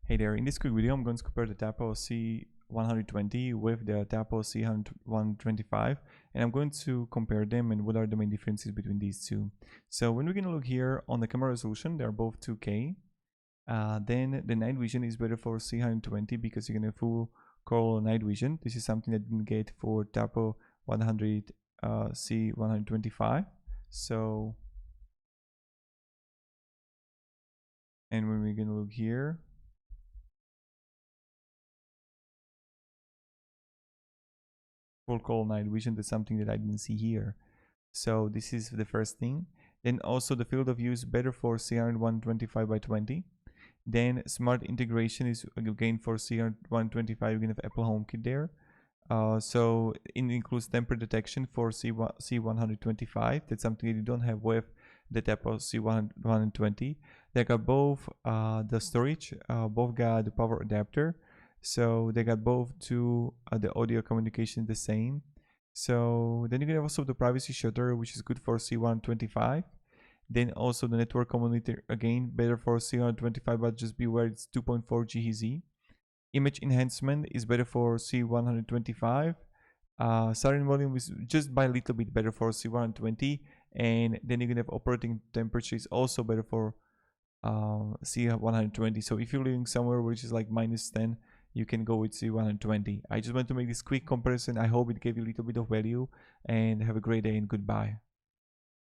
Hey there, in this quick video I'm going to compare the Tapo C120 with the Tapo C125, and I'm going to compare them and what are the main differences between these two. So when we're going to look here on the camera resolution, they're both 2K. Then the night vision is better for C120 because you're going to full color night vision. This is something that didn't get for Tapo 100 C125. So, and when we're going to look here, full color night vision, that's something that I didn't see here. So this is the first thing. Then also the field of view is better for C125 by 20. Then smart integration is again for C125. You can have Apple HomeKit there. So it includes temper detection for C125. That's something that you don't have with the Tapo C120. They got both the storage, both got the power adapter. So they got both to the audio communication the same. So then you can have also the privacy shutter, which is good for C125. Then also the network community, again better for C125, but just beware it's 2.4 GHz. Image enhancement is better for C125. Siren volume is just by a little bit better for C120, and then you can have operating temperature is also better for C120. So if you're living somewhere which is like -10, you can go with C120. I just want to make this quick comparison. I hope it gave you a little bit of value, and have a great day and goodbye.